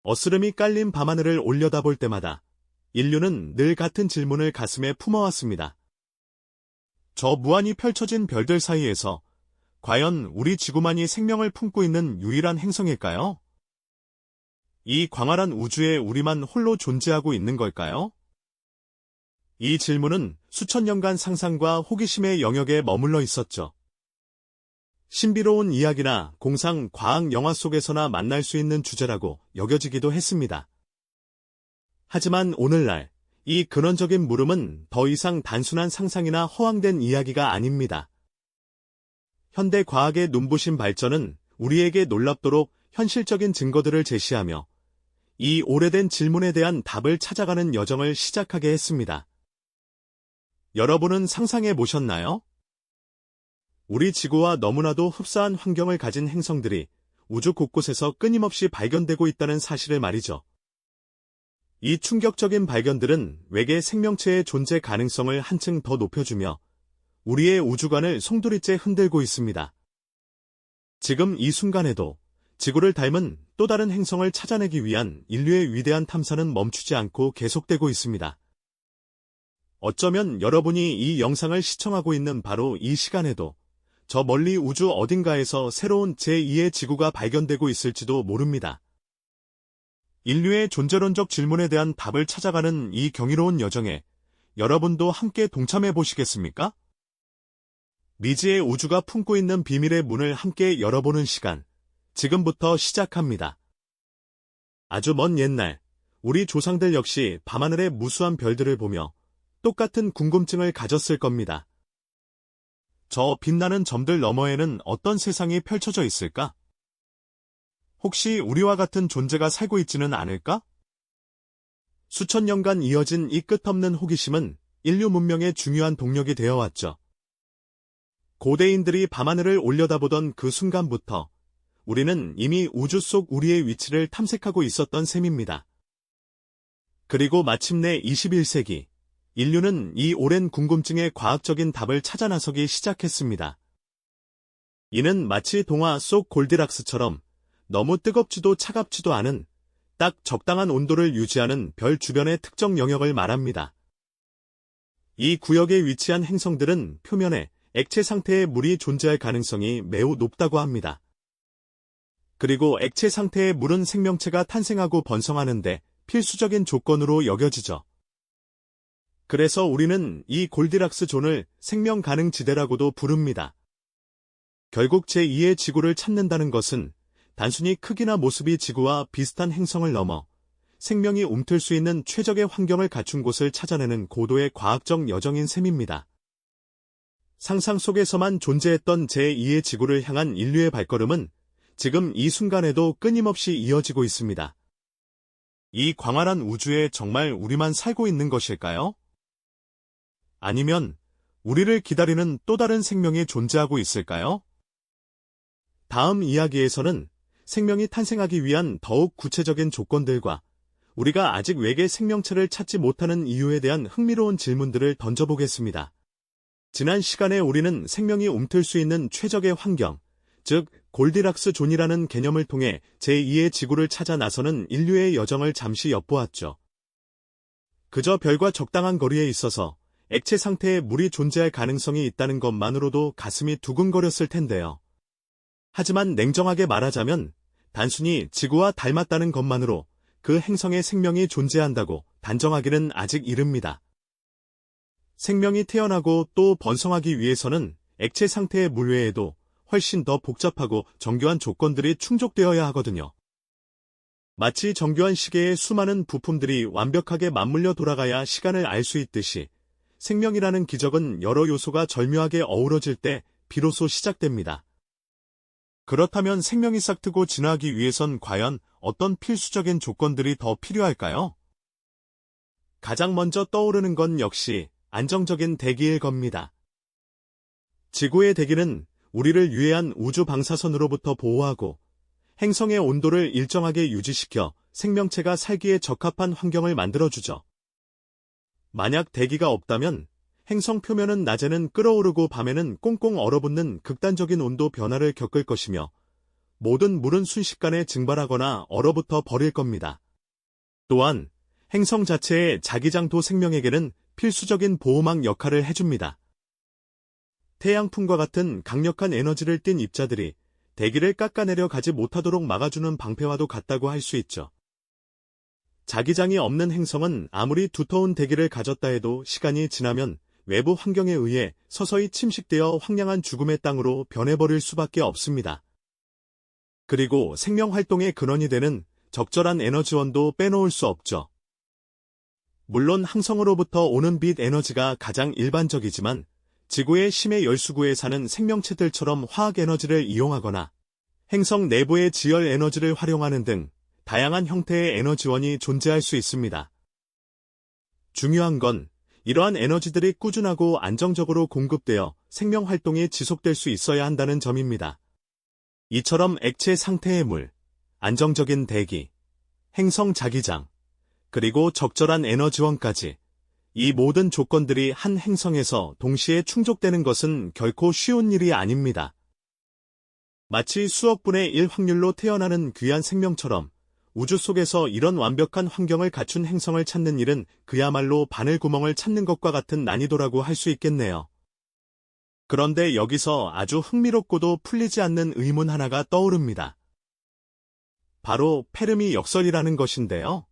어스름이 깔린 밤하늘을 올려다볼 때마다 인류는 늘 같은 질문을 가슴에 품어왔습니다. 저 무한히 펼쳐진 별들 사이에서 과연 우리 지구만이 생명을 품고 있는 유일한 행성일까요? 이 광활한 우주에 우리만 홀로 존재하고 있는 걸까요? 이 질문은 수천 년간 상상과 호기심의 영역에 머물러 있었죠. 신비로운 이야기나 공상 과학 영화 속에서나 만날 수 있는 주제라고 여겨지기도 했습니다. 하지만 오늘날 이 근원적인 물음은 더 이상 단순한 상상이나 허황된 이야기가 아닙니다. 현대 과학의 눈부신 발전은 우리에게 놀랍도록 현실적인 증거들을 제시하며 이 오래된 질문에 대한 답을 찾아가는 여정을 시작하게 했습니다. 여러분은 상상해 보셨나요? 우리 지구와 너무나도 흡사한 환경을 가진 행성들이 우주 곳곳에서 끊임없이 발견되고 있다는 사실을 말이죠. 이 충격적인 발견들은 외계 생명체의 존재 가능성을 한층 더 높여주며 우리의 우주관을 송두리째 흔들고 있습니다. 지금 이 순간에도 지구를 닮은 또 다른 행성을 찾아내기 위한 인류의 위대한 탐사는 멈추지 않고 계속되고 있습니다. 어쩌면 여러분이 이 영상을 시청하고 있는 바로 이 시간에도 저 멀리 우주 어딘가에서 새로운 제2의 지구가 발견되고 있을지도 모릅니다. 인류의 존재론적 질문에 대한 답을 찾아가는 이 경이로운 여정에 여러분도 함께 동참해 보시겠습니까? 미지의 우주가 품고 있는 비밀의 문을 함께 열어보는 시간, 지금부터 시작합니다. 아주 먼 옛날, 우리 조상들 역시 밤하늘의 무수한 별들을 보며 똑같은 궁금증을 가졌을 겁니다. 저 빛나는 점들 너머에는 어떤 세상이 펼쳐져 있을까? 혹시 우리와 같은 존재가 살고 있지는 않을까? 수천 년간 이어진 이 끝없는 호기심은 인류 문명의 중요한 동력이 되어왔죠. 고대인들이 밤하늘을 올려다보던 그 순간부터 우리는 이미 우주 속 우리의 위치를 탐색하고 있었던 셈입니다. 그리고 마침내 21세기, 인류는 이 오랜 궁금증에 과학적인 답을 찾아 나서기 시작했습니다. 이는 마치 동화 속 골디락스처럼 너무 뜨겁지도 차갑지도 않은 딱 적당한 온도를 유지하는 별 주변의 특정 영역을 말합니다. 이 구역에 위치한 행성들은 표면에 액체 상태의 물이 존재할 가능성이 매우 높다고 합니다. 그리고 액체 상태의 물은 생명체가 탄생하고 번성하는데 필수적인 조건으로 여겨지죠. 그래서 우리는 이 골디락스 존을 생명 가능 지대라고도 부릅니다. 결국 제2의 지구를 찾는다는 것은 단순히 크기나 모습이 지구와 비슷한 행성을 넘어 생명이 움틀 수 있는 최적의 환경을 갖춘 곳을 찾아내는 고도의 과학적 여정인 셈입니다. 상상 속에서만 존재했던 제2의 지구를 향한 인류의 발걸음은 지금 이 순간에도 끊임없이 이어지고 있습니다. 이 광활한 우주에 정말 우리만 살고 있는 것일까요? 아니면 우리를 기다리는 또 다른 생명이 존재하고 있을까요? 다음 이야기에서는 생명이 탄생하기 위한 더욱 구체적인 조건들과 우리가 아직 외계 생명체를 찾지 못하는 이유에 대한 흥미로운 질문들을 던져보겠습니다. 지난 시간에 우리는 생명이 움틀 수 있는 최적의 환경, 즉 골디락스 존이라는 개념을 통해 제2의 지구를 찾아 나서는 인류의 여정을 잠시 엿보았죠. 그저 별과 적당한 거리에 있어서 액체 상태의 물이 존재할 가능성이 있다는 것만으로도 가슴이 두근거렸을 텐데요. 하지만 냉정하게 말하자면 단순히 지구와 닮았다는 것만으로 그 행성에 생명이 존재한다고 단정하기는 아직 이릅니다. 생명이 태어나고 또 번성하기 위해서는 액체 상태의 물 외에도 훨씬 더 복잡하고 정교한 조건들이 충족되어야 하거든요. 마치 정교한 시계의 수많은 부품들이 완벽하게 맞물려 돌아가야 시간을 알 수 있듯이 생명이라는 기적은 여러 요소가 절묘하게 어우러질 때 비로소 시작됩니다. 그렇다면 생명이 싹트고 진화하기 위해선 과연 어떤 필수적인 조건들이 더 필요할까요? 가장 먼저 떠오르는 건 역시 안정적인 대기일 겁니다. 지구의 대기는 우리를 유해한 우주 방사선으로부터 보호하고 행성의 온도를 일정하게 유지시켜 생명체가 살기에 적합한 환경을 만들어주죠. 만약 대기가 없다면 행성 표면은 낮에는 끓어오르고 밤에는 꽁꽁 얼어붙는 극단적인 온도 변화를 겪을 것이며 모든 물은 순식간에 증발하거나 얼어붙어 버릴 겁니다. 또한 행성 자체의 자기장도 생명에게는 필수적인 보호막 역할을 해줍니다. 태양풍과 같은 강력한 에너지를 띤 입자들이 대기를 깎아내려 가지 못하도록 막아주는 방패와도 같다고 할 수 있죠. 자기장이 없는 행성은 아무리 두터운 대기를 가졌다 해도 시간이 지나면 외부 환경에 의해 서서히 침식되어 황량한 죽음의 땅으로 변해버릴 수밖에 없습니다. 그리고 생명 활동의 근원이 되는 적절한 에너지원도 빼놓을 수 없죠. 물론 항성으로부터 오는 빛 에너지가 가장 일반적이지만 지구의 심해 열수구에 사는 생명체들처럼 화학 에너지를 이용하거나 행성 내부의 지열 에너지를 활용하는 등 다양한 형태의 에너지원이 존재할 수 있습니다. 중요한 건 이러한 에너지들이 꾸준하고 안정적으로 공급되어 생명 활동이 지속될 수 있어야 한다는 점입니다. 이처럼 액체 상태의 물, 안정적인 대기, 행성 자기장, 그리고 적절한 에너지원까지 이 모든 조건들이 한 행성에서 동시에 충족되는 것은 결코 쉬운 일이 아닙니다. 마치 수억 분의 1 확률로 태어나는 귀한 생명처럼 우주 속에서 이런 완벽한 환경을 갖춘 행성을 찾는 일은 그야말로 바늘구멍을 찾는 것과 같은 난이도라고 할 수 있겠네요. 그런데 여기서 아주 흥미롭고도 풀리지 않는 의문 하나가 떠오릅니다. 바로 페르미 역설이라는 것인데요.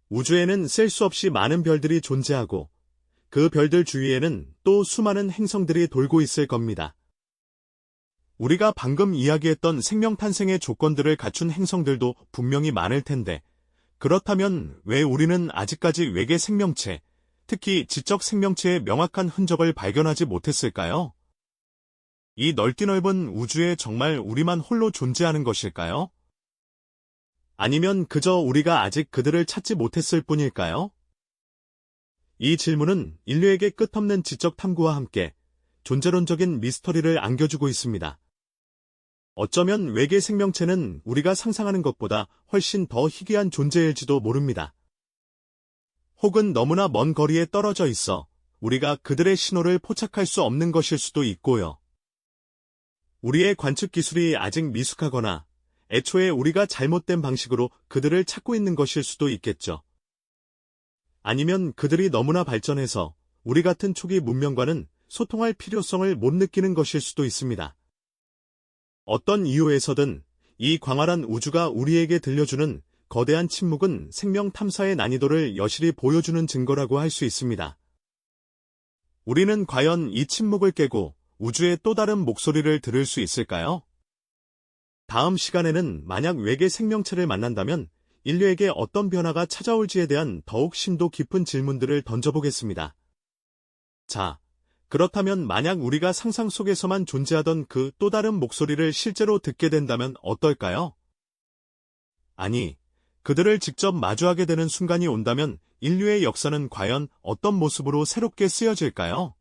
우주에는 셀 수 없이 많은 별들이 존재하고 그 별들 주위에는 또 수많은 행성들이 돌고 있을 겁니다. 우리가 방금 이야기했던 생명 탄생의 조건들을 갖춘 행성들도 분명히 많을 텐데 그렇다면 왜 우리는 아직까지 외계 생명체, 특히 지적 생명체의 명확한 흔적을 발견하지 못했을까요? 이 넓디 넓은 우주에 정말 우리만 홀로 존재하는 것일까요? 아니면 그저 우리가 아직 그들을 찾지 못했을 뿐일까요? 이 질문은 인류에게 끝없는 지적 탐구와 함께 존재론적인 미스터리를 안겨주고 있습니다. 어쩌면 외계 생명체는 우리가 상상하는 것보다 훨씬 더 희귀한 존재일지도 모릅니다. 혹은 너무나 먼 거리에 떨어져 있어 우리가 그들의 신호를 포착할 수 없는 것일 수도 있고요. 우리의 관측 기술이 아직 미숙하거나 애초에 우리가 잘못된 방식으로 그들을 찾고 있는 것일 수도 있겠죠. 아니면 그들이 너무나 발전해서 우리 같은 초기 문명과는 소통할 필요성을 못 느끼는 것일 수도 있습니다. 어떤 이유에서든 이 광활한 우주가 우리에게 들려주는 거대한 침묵은 생명 탐사의 난이도를 여실히 보여주는 증거라고 할 수 있습니다. 우리는 과연 이 침묵을 깨고 우주의 또 다른 목소리를 들을 수 있을까요? 다음 시간에는 만약 외계 생명체를 만난다면 인류에게 어떤 변화가 찾아올지에 대한 더욱 심도 깊은 질문들을 던져보겠습니다. 자, 그렇다면 만약 우리가 상상 속에서만 존재하던 그 또 다른 목소리를 실제로 듣게 된다면 어떨까요? 아니, 그들을 직접 마주하게 되는 순간이 온다면 인류의 역사는 과연 어떤 모습으로 새롭게 쓰여질까요?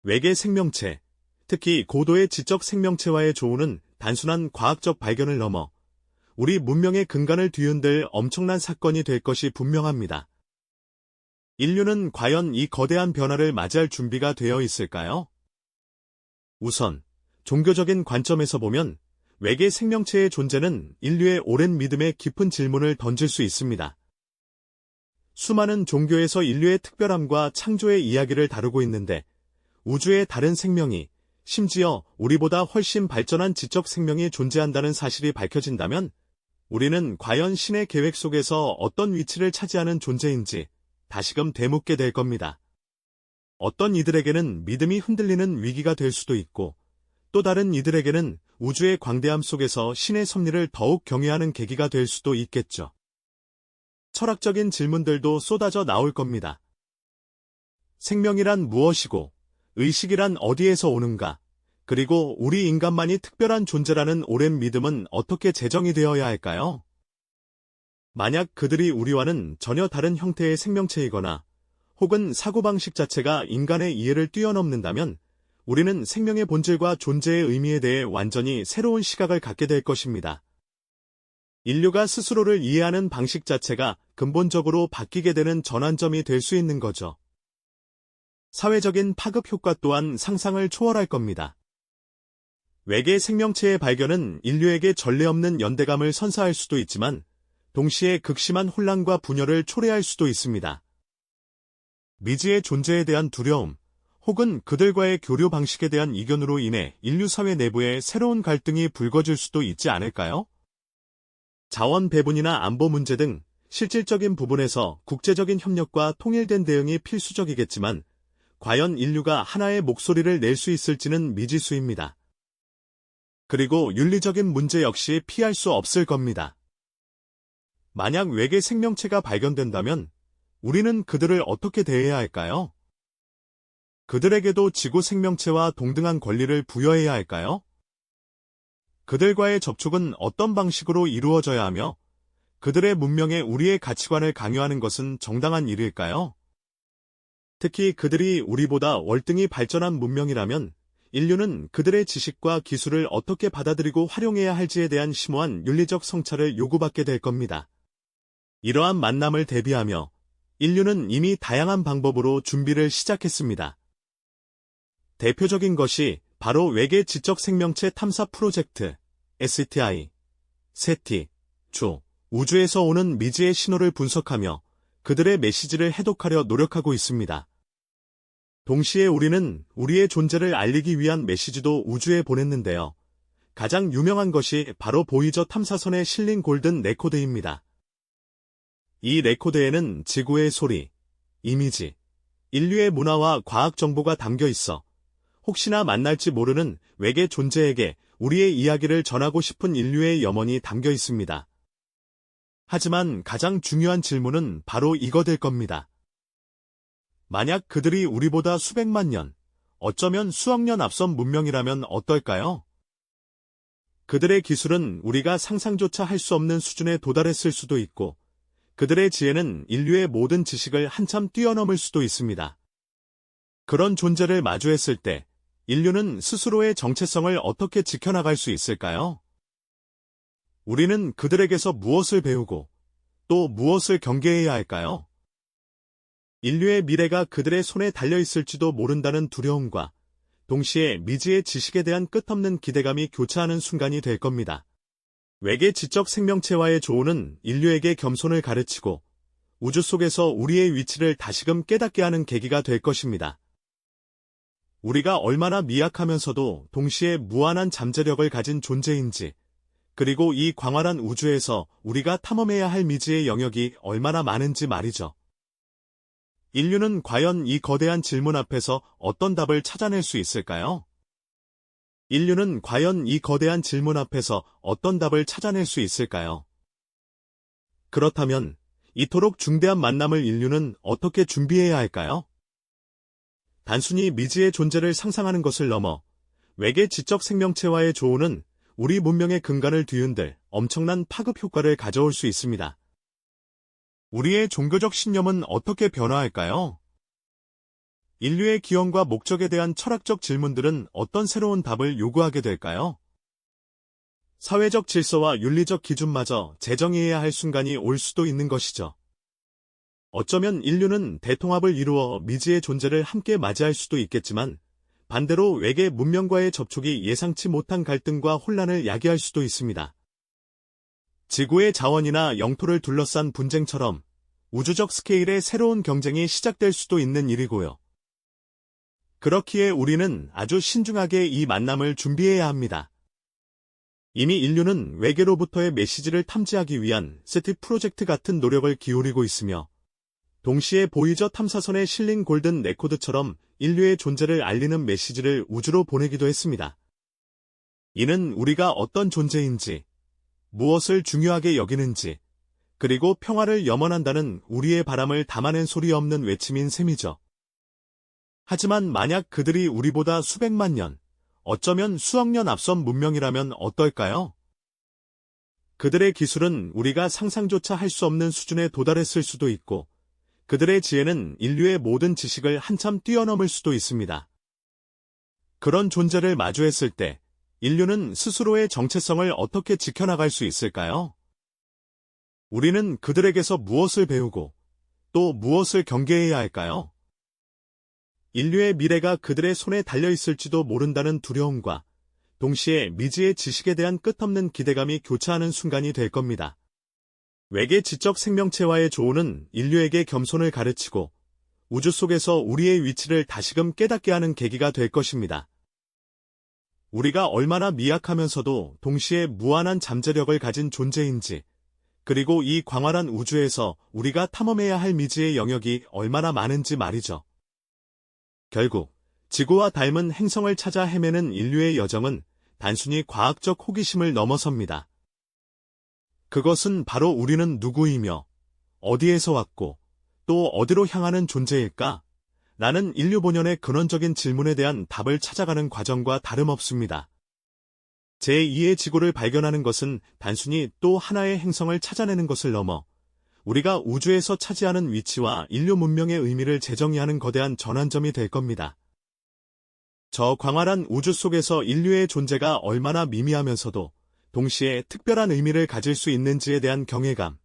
외계 생명체, 특히 고도의 지적 생명체와의 조우는 단순한 과학적 발견을 넘어 우리 문명의 근간을 뒤흔들 엄청난 사건이 될 것이 분명합니다. 인류는 과연 이 거대한 변화를 맞이할 준비가 되어 있을까요? 우선, 종교적인 관점에서 보면 외계 생명체의 존재는 인류의 오랜 믿음에 깊은 질문을 던질 수 있습니다. 수많은 종교에서 인류의 특별함과 창조의 이야기를 다루고 있는데 우주의 다른 생명이 심지어 우리보다 훨씬 발전한 지적 생명이 존재한다는 사실이 밝혀진다면 우리는 과연 신의 계획 속에서 어떤 위치를 차지하는 존재인지 다시금 되묻게 될 겁니다. 어떤 이들에게는 믿음이 흔들리는 위기가 될 수도 있고 또 다른 이들에게는 우주의 광대함 속에서 신의 섭리를 더욱 경외하는 계기가 될 수도 있겠죠. 철학적인 질문들도 쏟아져 나올 겁니다. 생명이란 무엇이고 의식이란 어디에서 오는가? 그리고 우리 인간만이 특별한 존재라는 오랜 믿음은 어떻게 재정이 되어야 할까요? 만약 그들이 우리와는 전혀 다른 형태의 생명체이거나 혹은 사고방식 자체가 인간의 이해를 뛰어넘는다면 우리는 생명의 본질과 존재의 의미에 대해 완전히 새로운 시각을 갖게 될 것입니다. 인류가 스스로를 이해하는 방식 자체가 근본적으로 바뀌게 되는 전환점이 될 수 있는 거죠. 사회적인 파급 효과 또한 상상을 초월할 겁니다. 외계 생명체의 발견은 인류에게 전례 없는 연대감을 선사할 수도 있지만 동시에 극심한 혼란과 분열을 초래할 수도 있습니다. 미지의 존재에 대한 두려움, 혹은 그들과의 교류 방식에 대한 이견으로 인해 인류 사회 내부에 새로운 갈등이 불거질 수도 있지 않을까요? 자원 배분이나 안보 문제 등 실질적인 부분에서 국제적인 협력과 통일된 대응이 필수적이겠지만 과연 인류가 하나의 목소리를 낼 수 있을지는 미지수입니다. 그리고 윤리적인 문제 역시 피할 수 없을 겁니다. 만약 외계 생명체가 발견된다면 우리는 그들을 어떻게 대해야 할까요? 그들에게도 지구 생명체와 동등한 권리를 부여해야 할까요? 그들과의 접촉은 어떤 방식으로 이루어져야 하며 그들의 문명에 우리의 가치관을 강요하는 것은 정당한 일일까요? 특히 그들이 우리보다 월등히 발전한 문명이라면 인류는 그들의 지식과 기술을 어떻게 받아들이고 활용해야 할지에 대한 심오한 윤리적 성찰을 요구받게 될 겁니다. 이러한 만남을 대비하며 인류는 이미 다양한 방법으로 준비를 시작했습니다. 대표적인 것이 바로 외계 지적 생명체 탐사 프로젝트, STI, 세티, 우주에서 오는 미지의 신호를 분석하며 그들의 메시지를 해독하려 노력하고 있습니다. 동시에 우리는 우리의 존재를 알리기 위한 메시지도 우주에 보냈는데요. 가장 유명한 것이 바로 보이저 탐사선에 실린 골든 레코드입니다. 이 레코드에는 지구의 소리, 이미지, 인류의 문화와 과학 정보가 담겨 있어 혹시나 만날지 모르는 외계 존재에게 우리의 이야기를 전하고 싶은 인류의 염원이 담겨 있습니다. 하지만 가장 중요한 질문은 바로 이거 될 겁니다. 만약 그들이 우리보다 수백만 년, 어쩌면 수억 년 앞선 문명이라면 어떨까요? 그들의 기술은 우리가 상상조차 할 수 없는 수준에 도달했을 수도 있고, 그들의 지혜는 인류의 모든 지식을 한참 뛰어넘을 수도 있습니다. 그런 존재를 마주했을 때, 인류는 스스로의 정체성을 어떻게 지켜나갈 수 있을까요? 우리는 그들에게서 무엇을 배우고, 또 무엇을 경계해야 할까요? 인류의 미래가 그들의 손에 달려있을지도 모른다는 두려움과 동시에 미지의 지식에 대한 끝없는 기대감이 교차하는 순간이 될 겁니다. 외계 지적 생명체와의 조언은 인류에게 겸손을 가르치고 우주 속에서 우리의 위치를 다시금 깨닫게 하는 계기가 될 것입니다. 우리가 얼마나 미약하면서도 동시에 무한한 잠재력을 가진 존재인지, 그리고 이 광활한 우주에서 우리가 탐험해야 할 미지의 영역이 얼마나 많은지 말이죠. 인류는 과연 이 거대한 질문 앞에서 어떤 답을 찾아낼 수 있을까요? 인류는 과연 이 거대한 질문 앞에서 어떤 답을 찾아낼 수 있을까요? 그렇다면 이토록 중대한 만남을 인류는 어떻게 준비해야 할까요? 단순히 미지의 존재를 상상하는 것을 넘어 외계 지적 생명체와의 조언은 우리 문명의 근간을 뒤흔들 엄청난 파급 효과를 가져올 수 있습니다. 우리의 종교적 신념은 어떻게 변화할까요? 인류의 기원과 목적에 대한 철학적 질문들은 어떤 새로운 답을 요구하게 될까요? 사회적 질서와 윤리적 기준마저 재정의해야 할 순간이 올 수도 있는 것이죠. 어쩌면 인류는 대통합을 이루어 미지의 존재를 함께 맞이할 수도 있겠지만 반대로 외계 문명과의 접촉이 예상치 못한 갈등과 혼란을 야기할 수도 있습니다. 지구의 자원이나 영토를 둘러싼 분쟁처럼 우주적 스케일의 새로운 경쟁이 시작될 수도 있는 일이고요. 그렇기에 우리는 아주 신중하게 이 만남을 준비해야 합니다. 이미 인류는 외계로부터의 메시지를 탐지하기 위한 세티 프로젝트 같은 노력을 기울이고 있으며 동시에 보이저 탐사선에 실린 골든 레코드처럼 인류의 존재를 알리는 메시지를 우주로 보내기도 했습니다. 이는 우리가 어떤 존재인지, 무엇을 중요하게 여기는지, 그리고 평화를 염원한다는 우리의 바람을 담아낸 소리 없는 외침인 셈이죠. 하지만 만약 그들이 우리보다 수백만 년, 어쩌면 수억 년 앞선 문명이라면 어떨까요? 그들의 기술은 우리가 상상조차 할 수 없는 수준에 도달했을 수도 있고, 그들의 지혜는 인류의 모든 지식을 한참 뛰어넘을 수도 있습니다. 그런 존재를 마주했을 때 인류는 스스로의 정체성을 어떻게 지켜나갈 수 있을까요? 우리는 그들에게서 무엇을 배우고 또 무엇을 경계해야 할까요? 인류의 미래가 그들의 손에 달려있을지도 모른다는 두려움과 동시에 미지의 지식에 대한 끝없는 기대감이 교차하는 순간이 될 겁니다. 외계 지적 생명체와의 조우는 인류에게 겸손을 가르치고 우주 속에서 우리의 위치를 다시금 깨닫게 하는 계기가 될 것입니다. 우리가 얼마나 미약하면서도 동시에 무한한 잠재력을 가진 존재인지, 그리고 이 광활한 우주에서 우리가 탐험해야 할 미지의 영역이 얼마나 많은지 말이죠. 결국 지구와 닮은 행성을 찾아 헤매는 인류의 여정은 단순히 과학적 호기심을 넘어섭니다. 그것은 바로 우리는 누구이며 어디에서 왔고 또 어디로 향하는 존재일까? 라는 인류 본연의 근원적인 질문에 대한 답을 찾아가는 과정과 다름없습니다. 제2의 지구를 발견하는 것은 단순히 또 하나의 행성을 찾아내는 것을 넘어 우리가 우주에서 차지하는 위치와 인류 문명의 의미를 재정의하는 거대한 전환점이 될 겁니다. 저 광활한 우주 속에서 인류의 존재가 얼마나 미미하면서도 동시에 특별한 의미를 가질 수 있는지에 대한 경외감,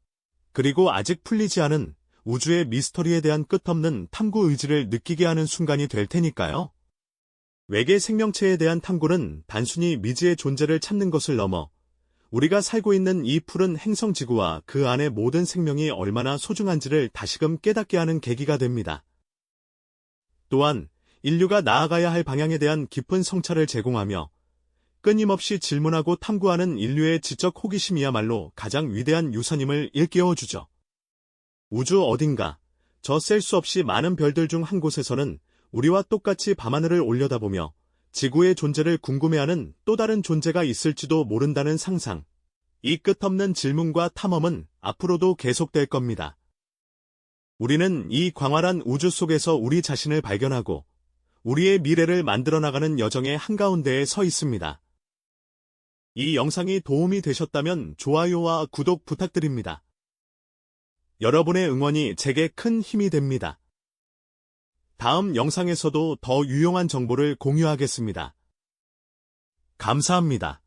그리고 아직 풀리지 않은 우주의 미스터리에 대한 끝없는 탐구 의지를 느끼게 하는 순간이 될 테니까요. 외계 생명체에 대한 탐구는 단순히 미지의 존재를 찾는 것을 넘어 우리가 살고 있는 이 푸른 행성 지구와 그 안의 모든 생명이 얼마나 소중한지를 다시금 깨닫게 하는 계기가 됩니다. 또한 인류가 나아가야 할 방향에 대한 깊은 성찰을 제공하며 끊임없이 질문하고 탐구하는 인류의 지적 호기심이야말로 가장 위대한 유산임을 일깨워주죠. 우주 어딘가, 저 셀 수 없이 많은 별들 중 한 곳에서는 우리와 똑같이 밤하늘을 올려다보며 지구의 존재를 궁금해하는 또 다른 존재가 있을지도 모른다는 상상. 이 끝없는 질문과 탐험은 앞으로도 계속될 겁니다. 우리는 이 광활한 우주 속에서 우리 자신을 발견하고 우리의 미래를 만들어 나가는 여정의 한가운데에 서 있습니다. 이 영상이 도움이 되셨다면 좋아요와 구독 부탁드립니다. 여러분의 응원이 제게 큰 힘이 됩니다. 다음 영상에서도 더 유용한 정보를 공유하겠습니다. 감사합니다.